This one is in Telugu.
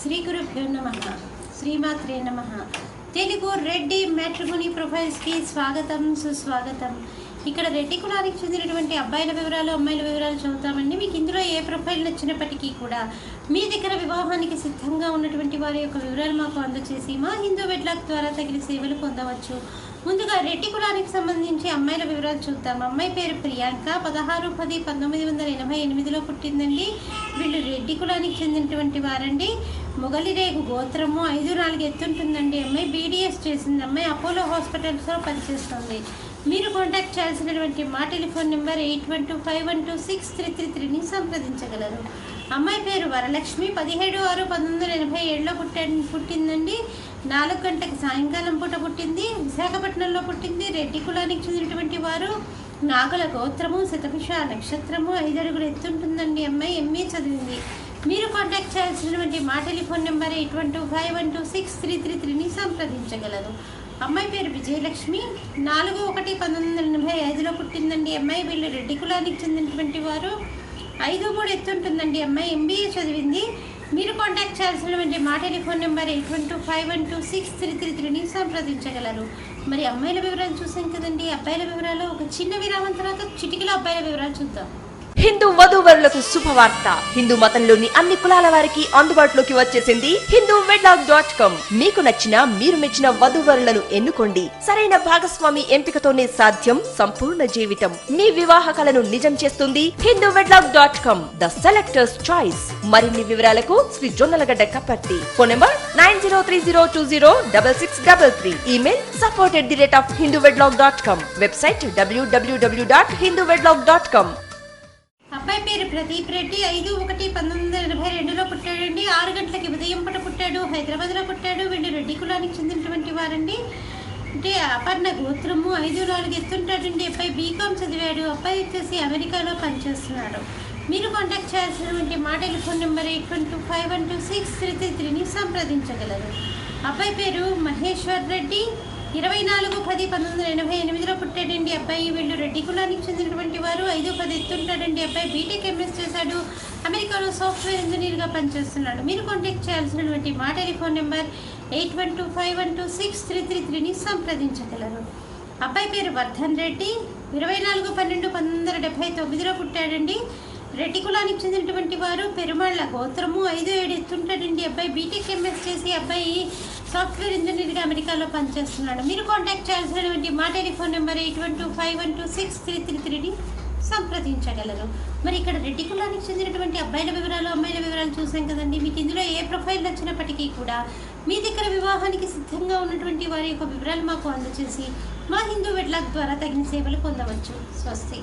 శ్రీ గురుభ్యో నమః శ్రీమాత్రే నమః తెలుగు రెడ్డి మ్యాట్రిమోనీ ప్రొఫైల్స్కి స్వాగతం సుస్వాగతం. ఇక్కడ రెడ్డి కులానికి చెందినటువంటి అబ్బాయిల వివరాలు అమ్మాయిల వివరాలు చదువుతామండి. మీకు ఇందులో ఏ ప్రొఫైల్ నచ్చినప్పటికీ కూడా మీ దగ్గర వివాహానికి సిద్ధంగా ఉన్నటువంటి వారి యొక్క వివరాలు మాకు అందజేసి మా హిందూ వెడ్లాక్ ద్వారా తగిన సేవలు పొందవచ్చు. ముందుగా రెడ్డి కులానికి సంబంధించి అమ్మాయిల వివరాలు చూద్దాం. అమ్మాయి పేరు ప్రియాంక, 16/10/1988లో పుట్టిందండి. వీళ్ళు రెడ్డి కులానికి చెందినటువంటి వారండి. మొగలిరేగు గోత్రము, 5'4" ఎత్తుంటుందండి. అమ్మాయి BDS చేసింది. అమ్మాయి అపోలో హాస్పిటల్స్లో పనిచేస్తుంది. మీరు కాంటాక్ట్ చేయాల్సినటువంటి మా టెలిఫోన్ నెంబర్ 8125126333ని సంప్రదించగలరు. అమ్మాయి పేరు వరలక్ష్మి, 17/6/1987లో పుట్టిందండి. 4 గంటలకు సాయంకాలం పూట పుట్టింది. విశాఖపట్నంలో పుట్టింది. రెడ్డి కులానికి చెందినటువంటి వారు. నాగుల గోత్రము, శతభిష నక్షత్రము, 5 అడుగులు ఎత్తుంటుందండి. అమ్మాయి MA చదివింది. మీరు కాంటాక్ట్ చేయాల్సినటువంటి మా టెలిఫోన్ నెంబర్ 8125126333ని సంప్రదించగలరు. అమ్మాయి పేరు విజయలక్ష్మి, 4/1/1985లో పుట్టిందండి. అమ్మాయి వీళ్ళు రెడ్డి కులానికి చెందినటువంటి వారు. 5'3" ఎత్తుంటుందండి. అమ్మాయి MBA చదివింది. మీరు కాంటాక్ట్ చేయాల్సినటువంటి మా టెలిఫోన్ నెంబర్ 8125126333ని సంప్రదించగలరు. మరి అమ్మాయిల వివరాలు చూసాం కదండి. అబ్బాయిల వివరాలు ఒక చిన్న విరామం తర్వాత చిటికలో అబ్బాయిల వివరాలు చూద్దాం. హిందూ వధూవరులకు శుభవార్త. హిందూ మతంలోని అన్ని కులాల వారికి అందుబాటులోకి వచ్చేసింది హిందూ వెడ్లాక్.com. మీకు నచ్చిన మీరు మెచ్చిన వధూవరులను ఎన్నుకోండి. సరైన భాగస్వామి ఎంపికతోనే సాధ్యం సంపూర్ణ జీవితం. మీ వివాహ కలను నిజం చేస్తుంది Hindu wedlock, the selector's choice. మరిన్ని వివరాలకు Shri Jonnalagadda Kaparthi. Phone number 9030206633. Email support@hinduvedlog.com. Website www.hinduvedlog.com. అబ్బాయి పేరు ప్రదీప్ రెడ్డి, 5/1/1982లో పుట్టాడండి. 6 గంటలకి ఉదయం పూట పుట్టాడు. హైదరాబాద్లో పుట్టాడు. వీళ్ళు రెడ్డి కులానికి చెందినటువంటి వారండి. అంటే అపర్ణ గోత్రము, 5'4" ఎత్తుంటాడండి. అబ్బాయి BCom చదివాడు. అబ్బాయి వచ్చేసి అమెరికాలో పనిచేస్తున్నాడు. మీరు కాంటాక్ట్ చేయాల్సినటువంటి మా టెలిఫోన్ నెంబర్ 8125126333ని సంప్రదించగలరు. అబ్బాయి పేరు మహేశ్వర్ రెడ్డి, 24/10/1988లో పుట్టాడండి. అబ్బాయి వీళ్ళు రెడ్డి కులానికి చెందినటువంటి వారు. 5'10" ఎత్తుంటాడండి. అబ్బాయి BTech MS చేశాడు. అమెరికాలో సాఫ్ట్వేర్ ఇంజనీర్గా పనిచేస్తున్నాడు. మీరు కాంటాక్ట్ చేయాల్సినటువంటి మా టెలిఫోన్ నెంబర్ 8125126333ని సంప్రదించగలరు. అబ్బాయి పేరు వర్ధన్ రెడ్డి, 24/12/1979లో పుట్టాడండి. రెడ్డి కులానికి చెందినటువంటి వారు. పెరుమాళ్ళ గోత్రము, 5'7" ఎత్తుంటాడండి. అబ్బాయి BTech MS చేసి అబ్బాయి సాఫ్ట్వేర్ ఇంజనీర్గా అమెరికాలో పనిచేస్తున్నాడు. మీరు కాంటాక్ట్ చేయాల్సినటువంటి మా టెలిఫోన్ నెంబర్ 8125126333ని సంప్రదించగలరు. మరి ఇక్కడ రెడ్డి కులానికి చెందినటువంటి అబ్బాయిల వివరాలు అమ్మాయిల వివరాలు చూసాం కదండి. మీకు ఇందులో ఏ ప్రొఫైల్ నచ్చినప్పటికీ కూడా మీ దగ్గర వివాహానికి సిద్ధంగా ఉన్నటువంటి వారి యొక్క వివరాలు మాకు అందజేసి మా హిందూ వెడ్లాక్ ద్వారా తగిన సేవలు పొందవచ్చు. స్వస్తి.